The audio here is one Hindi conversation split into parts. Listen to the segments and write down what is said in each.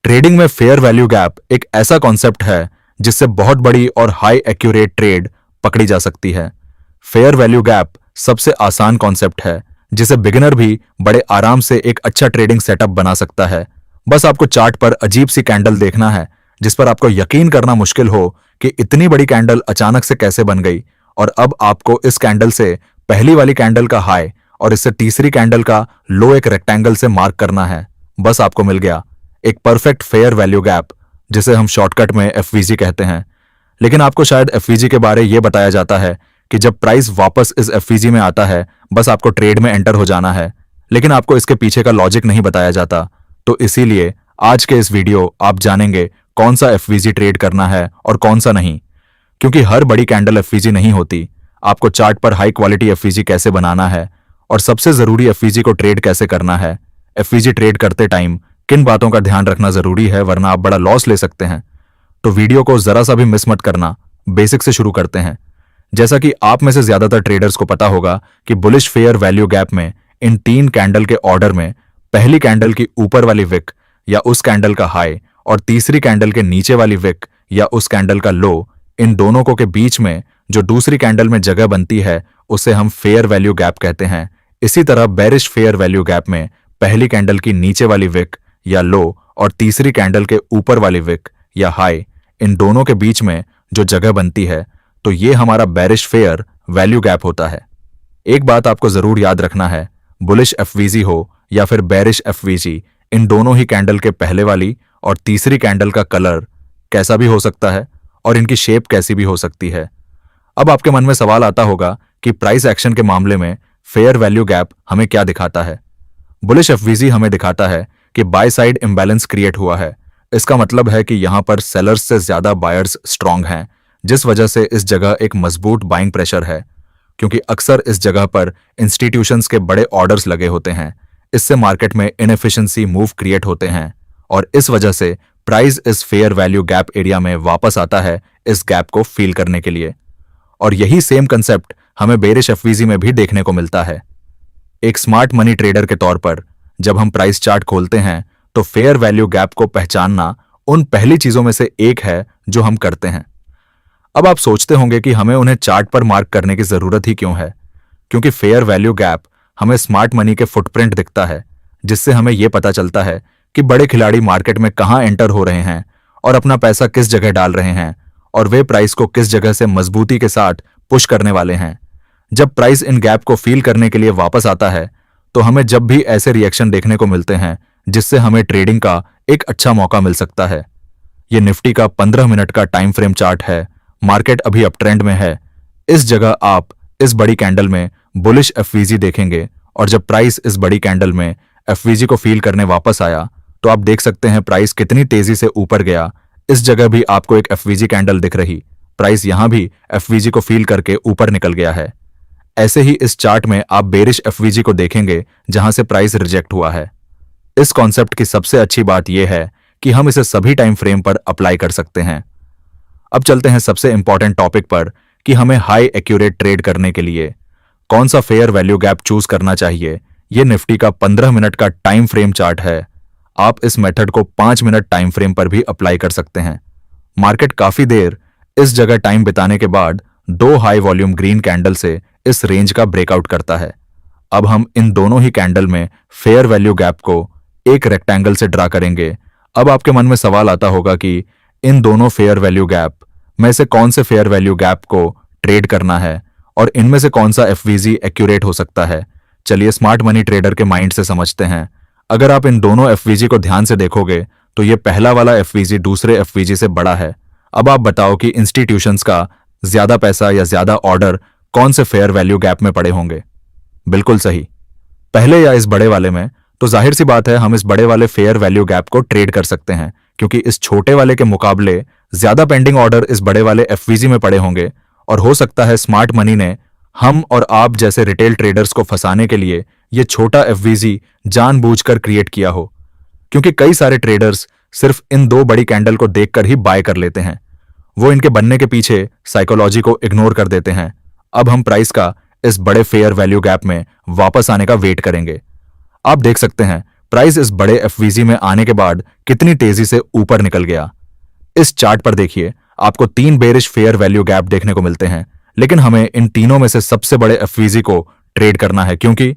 ट्रेडिंग में फेयर वैल्यू गैप एक ऐसा कॉन्सेप्ट है जिससे बहुत बड़ी और हाई एक्यूरेट ट्रेड पकड़ी जा सकती है। फेयर वैल्यू गैप सबसे आसान कॉन्सेप्ट है जिसे बिगिनर भी बड़े आराम से एक अच्छा ट्रेडिंग सेटअप बना सकता है। बस आपको चार्ट पर अजीब सी कैंडल देखना है जिस पर आपको यकीन करना मुश्किल हो कि इतनी बड़ी कैंडल अचानक से कैसे बन गई, और अब आपको इस कैंडल से पहली वाली कैंडल का हाई और इससे तीसरी कैंडल का लो एक रेक्टेंगल से मार्क करना है। बस आपको मिल गया एक परफेक्ट फेयर वैल्यू गैप, जिसे हम शॉर्टकट में एफवीजी कहते हैं। लेकिन आपको शायद एफवीजी के बारे यह बताया जाता है कि जब प्राइस वापस इस एफवीजी में आता है बस आपको ट्रेड में एंटर हो जाना है, लेकिन आपको इसके पीछे का लॉजिक नहीं बताया जाता। तो इसीलिए आज के इस वीडियो आप जानेंगे कौन सा एफवीजी ट्रेड करना है और कौन सा नहीं। क्योंकि हर बड़ी कैंडल एफवीजी नहीं होती। आपको चार्ट पर हाई क्वालिटी एफवीजी कैसे बनाना है और सबसे जरूरी एफवीजी को ट्रेड कैसे करना है। एफवीजी ट्रेड करते टाइम किन बातों का ध्यान रखना जरूरी है, वरना आप बड़ा लॉस ले सकते हैं। तो वीडियो को जरा सा भी मिस मत करना। बेसिक से शुरू करते हैं। जैसा कि आप में से ज्यादातर ट्रेडर्स को पता होगा कि बुलिश फेयर वैल्यू गैप में इन 3 कैंडल के ऑर्डर में पहली कैंडल की ऊपर वाली विक या उस कैंडल का हाई और तीसरी कैंडल के नीचे वाली विक या उस कैंडल का लो, इन दोनों को के बीच में जो दूसरी कैंडल में जगह बनती है उसे हम फेयर वैल्यू गैप कहते हैं। इसी तरह बेरिश फेयर वैल्यू गैप में पहली कैंडल की नीचे वाली विक या लो और तीसरी कैंडल के ऊपर वाली विक या हाई, इन दोनों के बीच में जो जगह बनती है, तो ये हमारा बेरिश फेयर वैल्यू गैप होता है। एक बात आपको जरूर याद रखना है, बुलिश एफवीजी हो या फिर बेरिश एफवीजी, इन दोनों ही कैंडल के पहले वाली और तीसरी कैंडल का कलर कैसा भी हो सकता है और इनकी शेप कैसी भी हो सकती है। अब आपके मन में सवाल आता होगा कि प्राइस एक्शन के मामले में फेयर वैल्यू गैप हमें क्या दिखाता है। बुलिश एफवीजी हमें दिखाता है कि बाय साइड इंबैलेंस क्रिएट हुआ है। इसका मतलब है कि यहां पर सेलर्स से ज्यादा बायर्स स्ट्रांग हैं, जिस वजह से इस जगह एक मजबूत बाइंग प्रेशर है। क्योंकि अक्सर इस जगह पर इंस्टीट्यूशंस के बड़े ऑर्डर्स लगे होते हैं, इससे मार्केट में इनएफिशिएंसी मूव क्रिएट होते हैं और इस वजह से प्राइस इस फेयर वैल्यू गैप एरिया में वापस आता है इस गैप को फील करने के लिए। और यही सेम कंसेप्ट हमें बेरिश एफवीजी में भी देखने को मिलता है। एक स्मार्ट मनी ट्रेडर के तौर पर जब हम प्राइस चार्ट खोलते हैं तो फेयर वैल्यू गैप को पहचानना उन पहली चीजों में से एक है जो हम करते हैं। अब आप सोचते होंगे कि हमें उन्हें चार्ट पर मार्क करने की जरूरत ही क्यों है। क्योंकि फेयर वैल्यू गैप हमें स्मार्ट मनी के फुटप्रिंट दिखता है, जिससे हमें यह पता चलता है कि बड़े खिलाड़ी मार्केट में कहां एंटर हो रहे हैं और अपना पैसा किस जगह डाल रहे हैं और वे प्राइस को किस जगह से मजबूती के साथ पुश करने वाले हैं। जब प्राइस इन गैप को फील करने के लिए वापस आता है तो हमें जब भी ऐसे रिएक्शन देखने को मिलते हैं जिससे हमें ट्रेडिंग का एक अच्छा मौका मिल सकता है। यह निफ्टी का 15 मिनट का टाइम फ्रेम चार्ट है। मार्केट अभी अप ट्रेंड में है। इस जगह आप इस बड़ी कैंडल में बुलिश एफवीजी देखेंगे और जब प्राइस इस बड़ी कैंडल में एफवीजी को फील करने वापस आया तो आप देख सकते हैं प्राइस कितनी तेजी से ऊपर गया। इस जगह भी आपको एक एफवीजी कैंडल दिख रही, प्राइस यहां भी एफवीजी को फील करके ऊपर निकल गया है। ऐसे ही इस चार्ट में आप बेरिश एफवीजी को देखेंगे जहां से प्राइस रिजेक्ट हुआ है। इस कॉन्सेप्ट की सबसे अच्छी बात यह है कि हम इसे सभी टाइम फ्रेम पर अप्लाई कर सकते हैं। अब चलते हैं सबसे इंपॉर्टेंट टॉपिक पर कि हमें हाई एक्यूरेट ट्रेड करने के लिए कौन सा फेयर वैल्यू गैप चूज करना चाहिए। यह निफ्टी का 15 मिनट का टाइम फ्रेम चार्ट है। आप इस मेथड को 5 मिनट टाइम फ्रेम पर भी अप्लाई कर सकते हैं। मार्केट काफी देर इस जगह टाइम बिताने के बाद 2 हाई वॉल्यूम ग्रीन कैंडल से इस रेंज का ब्रेकआउट करता है। अब हम इन दोनों ही कैंडल में फेयर वैल्यू गैप को एक रेक्टेंगल से ड्रा करेंगे। अब आपके मन में सवाल आता होगा कि इन दोनों फेयर वैल्यू गैप में से कौन से फेयर वैल्यू गैप को ट्रेड करना है और इनमें से कौन सा एफवीजी एक्यूरेट हो सकता है। चलिए स्मार्ट मनी ट्रेडर के माइंड से समझते हैं। अगर आप इन दोनों एफवीजी को ध्यान से देखोगे तो ये पहला वाला एफवीजी दूसरे एफवीजी से बड़ा है। अब आप बताओ कि इंस्टीट्यूशंस का ज्यादा पैसा या ज्यादा ऑर्डर कौन से फेयर वैल्यू गैप में पड़े होंगे। बिल्कुल सही, पहले या इस बड़े वाले में। तो जाहिर सी बात है हम इस बड़े वाले फेयर वैल्यू गैप को ट्रेड कर सकते हैं, क्योंकि इस छोटे वाले के मुकाबले ज्यादा पेंडिंग ऑर्डर इस बड़े वाले एफवीजी में पड़े होंगे। और हो सकता है स्मार्ट मनी ने हम और आप जैसे रिटेल ट्रेडर्स को फंसाने के लिए यह छोटा एफवीजी जानबूझकर क्रिएट किया हो, क्योंकि कई सारे ट्रेडर्स सिर्फ इन 2 बड़ी कैंडल को देखकर ही बाय कर लेते हैं। वो इनके बनने के पीछे साइकोलॉजी को इग्नोर कर देते हैं। अब हम प्राइस का इस बड़े फेयर वैल्यू गैप में वापस आने का वेट करेंगे। आप देख सकते हैं प्राइस इस बड़े एफवीजी में आने के बाद कितनी तेजी से ऊपर निकल गया। इस चार्ट पर देखिए, आपको 3 बेरिश फेयर वैल्यू गैप देखने को मिलते हैं, लेकिन हमें इन तीनों में से सबसे बड़े एफवीजी को ट्रेड करना है, क्योंकि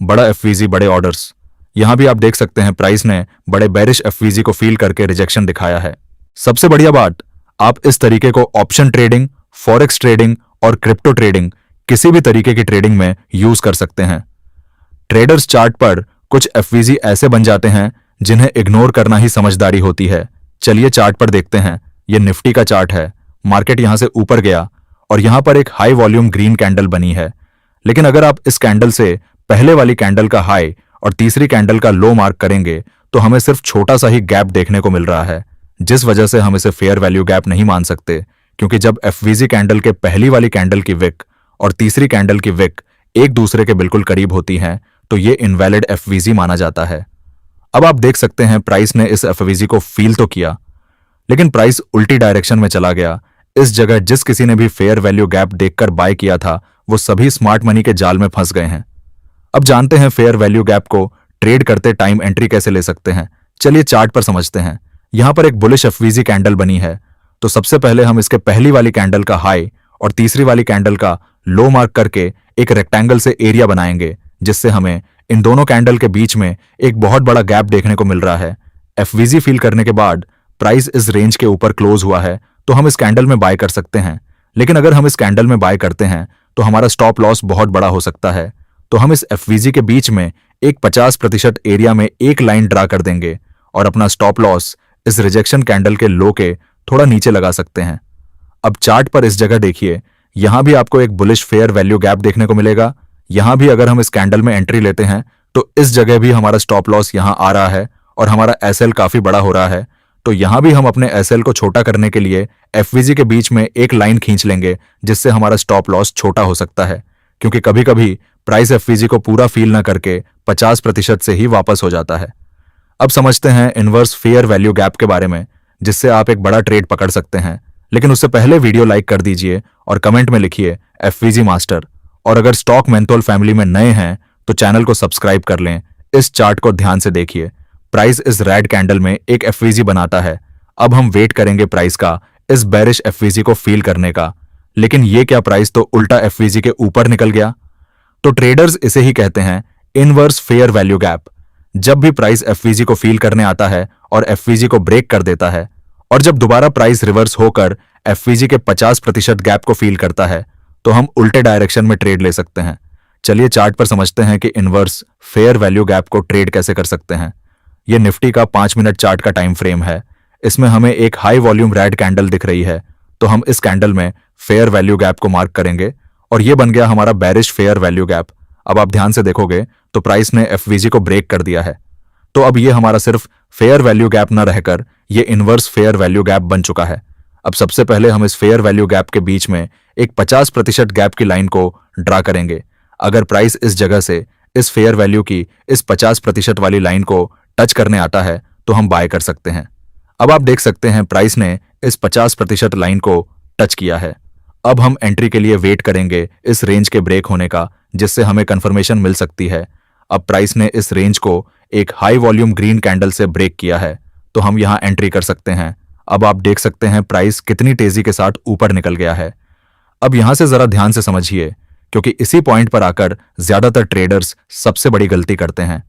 बड़ा एफवीजी बड़े ऑर्डर्स। यहां भी आप देख सकते हैं प्राइस ने बड़े बेरिश एफवीजी को फील करके रिजेक्शन दिखाया है। सबसे बढ़िया बात, आप इस तरीके को ऑप्शन ट्रेडिंग, फॉरेक्स ट्रेडिंग और क्रिप्टो ट्रेडिंग, किसी भी तरीके की ट्रेडिंग में यूज कर सकते हैं। ट्रेडर्स चार्ट पर कुछ एफवीजी ऐसे बन जाते हैं जिन्हें इग्नोर करना ही समझदारी होती है। चलिए चार्ट पर देखते हैं। यह निफ्टी का चार्ट है। मार्केट यहां से ऊपर गया और यहां पर एक हाई वॉल्यूम ग्रीन कैंडल बनी है, लेकिन अगर आप इस कैंडल से पहले वाली कैंडल का हाई और तीसरी कैंडल का लो मार्क करेंगे तो हमें सिर्फ छोटा सा ही गैप देखने को मिल रहा है, जिस वजह से हम इसे फेयर वैल्यू गैप नहीं मान सकते, क्योंकि जब एफवीजी कैंडल के पहली वाली कैंडल की विक और तीसरी कैंडल की विक एक दूसरे के बिल्कुल करीब होती हैं तो ये इनवैलिड एफवीजी माना जाता है। अब आप देख सकते हैं प्राइस ने इस एफवीजी को फील तो किया, लेकिन प्राइस उल्टी डायरेक्शन में चला गया। इस जगह जिस किसी ने भी फेयर वैल्यू गैप देखकर बाय किया था वो सभी स्मार्ट मनी के जाल में फंस गए हैं। अब जानते हैं फेयर वैल्यू गैप को ट्रेड करते टाइम एंट्री कैसे ले सकते हैं। चलिए चार्ट पर समझते हैं। यहां पर एक बुलिश एफवीजी कैंडल बनी है, तो सबसे पहले हम इसके पहली वाली कैंडल का हाई और तीसरी वाली कैंडल का लो मार्क करके एक रेक्टेंगल से एरिया बनाएंगे, जिससे हमें इन दोनों कैंडल के बीच में एक बहुत बड़ा गैप देखने को मिल रहा है। एफवीजी फील करने के बाद प्राइस इस रेंज के ऊपर क्लोज हुआ है, तो हम इस कैंडल में बाय कर सकते हैं। लेकिन अगर हम इस कैंडल में बाय करते हैं तो हमारा स्टॉप लॉस बहुत बड़ा हो सकता है, तो हम इस एफवीजी के बीच में एक 50% एरिया में एक लाइन ड्रा कर देंगे और अपना स्टॉप लॉस इस रिजेक्शन कैंडल के लो के थोड़ा नीचे लगा सकते हैं। अब चार्ट पर इस जगह देखिए, यहां भी आपको एक बुलिश फेयर वैल्यू गैप देखने को मिलेगा। यहां भी अगर हम इस कैंडल में एंट्री लेते हैं तो इस जगह भी हमारा स्टॉप लॉस यहां आ रहा है और हमारा एसएल काफी बड़ा हो रहा है, तो यहां भी हम अपने एसएल को छोटा करने के लिए एफवीजी के बीच में एक लाइन खींच लेंगे, जिससे हमारा स्टॉप लॉस छोटा हो सकता है, क्योंकि कभी कभी प्राइस एफवीजी को पूरा फील न करके 50% से ही वापस हो जाता है। अब समझते हैं इनवर्स फेयर वैल्यू गैप के बारे में, जिससे आप एक बड़ा ट्रेड पकड़ सकते हैं। लेकिन उससे पहले वीडियो लाइक कर दीजिए और कमेंट में लिखिए एफवीजी मास्टर, और अगर स्टॉक मेंथोल फैमिली में नए हैं तो चैनल को सब्सक्राइब कर लें। इस चार्ट को ध्यान से देखिए, प्राइस इस रेड कैंडल में एक एफवीजी बनाता है। अब हम वेट करेंगे प्राइस का इस बेरिश एफवीजी को फील करने का, लेकिन ये क्या प्राइस तो उल्टा एफवीजी के ऊपर निकल गया। तो ट्रेडर्स इसे ही कहते हैं इनवर्स फेयर वैल्यू गैप। जब भी प्राइस एफवीजी को फील करने आता है और एफवीजी को ब्रेक कर देता है, और जब दोबारा प्राइस रिवर्स होकर एफवीजी के 50% गैप को फील करता है, तो हम उल्टे डायरेक्शन में ट्रेड ले सकते हैं। चलिए चार्ट पर समझते हैं कि इनवर्स फेयर वैल्यू गैप को ट्रेड कैसे कर सकते हैं। यह निफ्टी का 5 मिनट चार्ट का टाइम फ्रेम है। इसमें हमें एक हाई वॉल्यूम रेड कैंडल दिख रही है, तो हम इस कैंडल में फेयर वैल्यू गैप को मार्क करेंगे और यह बन गया हमारा बेरिश फेयर वैल्यू गैप। अब आप ध्यान से देखोगे तो प्राइस ने एफवीजी को ब्रेक कर दिया है, तो अब यह हमारा सिर्फ फेयर वैल्यू गैप न रहकर यह इनवर्स फेयर वैल्यू गैप बन चुका है। अब सबसे पहले हम इस फेयर वैल्यू गैप के बीच में एक 50% गैप की लाइन को ड्रा करेंगे। अगर प्राइस इस जगह से इस फेयर वैल्यू की इस 50% वाली लाइन को टच करने आता है तो हम बाय कर सकते हैं। अब आप देख सकते हैं प्राइस ने इस 50% लाइन को टच किया है। अब हम एंट्री के लिए वेट करेंगे इस रेंज के ब्रेक होने का, जिससे हमें कंफर्मेशन मिल सकती है। अब प्राइस ने इस रेंज को एक हाई वॉल्यूम ग्रीन कैंडल से ब्रेक किया है, तो हम यहां एंट्री कर सकते हैं। अब आप देख सकते हैं प्राइस कितनी तेजी के साथ ऊपर निकल गया है। अब यहां से जरा ध्यान से समझिए, क्योंकि इसी पॉइंट पर आकर ज्यादातर ट्रेडर्स सबसे बड़ी गलती करते हैं।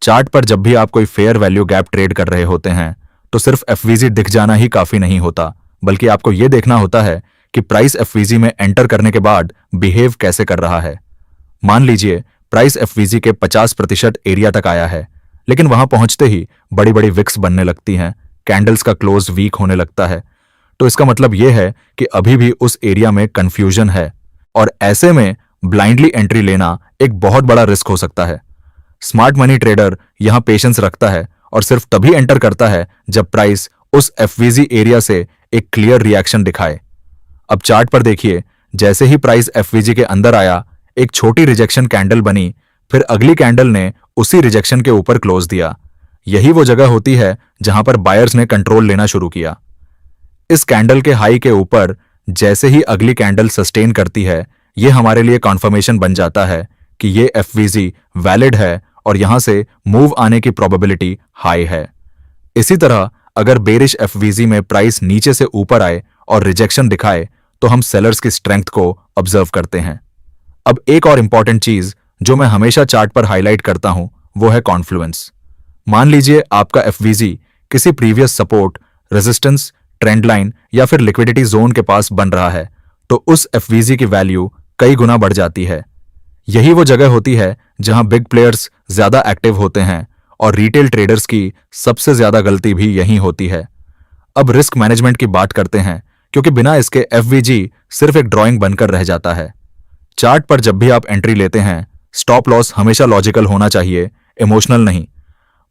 चार्ट पर जब भी आप कोई फेयर वैल्यू गैप ट्रेड कर रहे होते हैं तो सिर्फ एफवीजी दिख जाना ही काफी नहीं होता, बल्कि आपको यह देखना होता है कि प्राइस एफवीजी में एंटर करने के बाद बिहेव कैसे कर रहा है। मान लीजिए प्राइस एफवीजी के 50% एरिया तक आया है, लेकिन वहां पहुंचते ही बड़ी बड़ी विक्स बनने लगती हैं, कैंडल्स का क्लोज वीक होने लगता है, तो इसका मतलब यह है कि अभी भी उस एरिया में कंफ्यूजन है, और ऐसे में ब्लाइंडली एंट्री लेना एक बहुत बड़ा रिस्क हो सकता है। स्मार्ट मनी ट्रेडर यहां पेशेंस रखता है और सिर्फ तभी एंटर करता है जब प्राइस उस एफवीजी एरिया से एक क्लियर रिएक्शन दिखाए। अब चार्ट पर देखिए, जैसे ही प्राइस एफवीजी के अंदर आया, एक छोटी रिजेक्शन कैंडल बनी, फिर अगली कैंडल ने उसी रिजेक्शन के ऊपर क्लोज दिया। यही वो जगह होती है जहां पर बायर्स ने कंट्रोल लेना शुरू किया। इस कैंडल के हाई के ऊपर जैसे ही अगली कैंडल सस्टेन करती है, यह हमारे लिए कॉन्फर्मेशन बन जाता है कि यह एफवीजी वैलिड है और यहां से मूव आने की प्रोबेबिलिटी हाई है। इसी तरह अगर बेरिश एफवीजी में प्राइस नीचे से ऊपर आए और रिजेक्शन दिखाए तो हम सेलर्स की स्ट्रेंथ को ऑब्जर्व करते हैं। अब एक और इंपॉर्टेंट चीज जो मैं हमेशा चार्ट पर हाईलाइट करता हूं वो है कॉन्फ्लुएंस। मान लीजिए आपका एफवीजी किसी previous support, resistance, trend line या फिर लिक्विडिटी जोन के पास बन रहा है तो उस एफवीजी की वैल्यू कई गुना बढ़ जाती है। यही वो जगह होती है जहां बिग प्लेयर्स ज्यादा एक्टिव होते हैं और रिटेल ट्रेडर्स की सबसे ज्यादा गलती भी यही होती है। अब रिस्क मैनेजमेंट की बात करते हैं क्योंकि बिना इसके एफवीजी सिर्फ एक ड्राइंग बनकर रह जाता है। चार्ट पर जब भी आप एंट्री लेते हैं स्टॉप लॉस हमेशा लॉजिकल होना चाहिए, इमोशनल नहीं।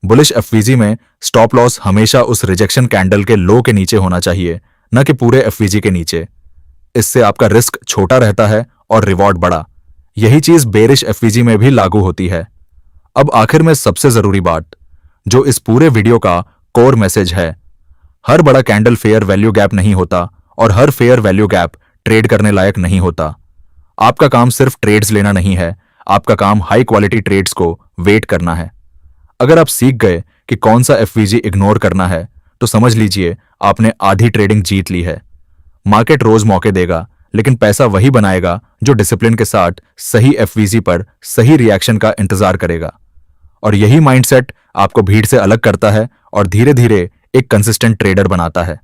बुलिश एफवीजी में स्टॉप लॉस हमेशा उस रिजेक्शन कैंडल के लो के नीचे होना चाहिए, न कि पूरे एफवीजी के नीचे। इससे आपका रिस्क छोटा रहता है और रिवॉर्ड बड़ा। यही चीज बेरिश एफवीजी में भी लागू होती है। अब आखिर में सबसे जरूरी बात जो इस पूरे वीडियो का कोर मैसेज है, हर बड़ा कैंडल फेयर वैल्यू गैप नहीं होता और हर फेयर वैल्यू गैप ट्रेड करने लायक नहीं होता। आपका काम सिर्फ ट्रेड्स लेना नहीं है, आपका काम हाई क्वालिटी ट्रेड्स को वेट करना है। अगर आप सीख गए कि कौन सा एफवीजी इग्नोर करना है तो समझ लीजिए आपने आधी ट्रेडिंग जीत ली है। मार्केट रोज मौके देगा लेकिन पैसा वही बनाएगा जो डिसिप्लिन के साथ सही एफवीजी पर सही रिएक्शन का इंतजार करेगा। और यही माइंडसेट आपको भीड़ से अलग करता है और धीरे धीरे एक कंसिस्टेंट ट्रेडर बनाता है।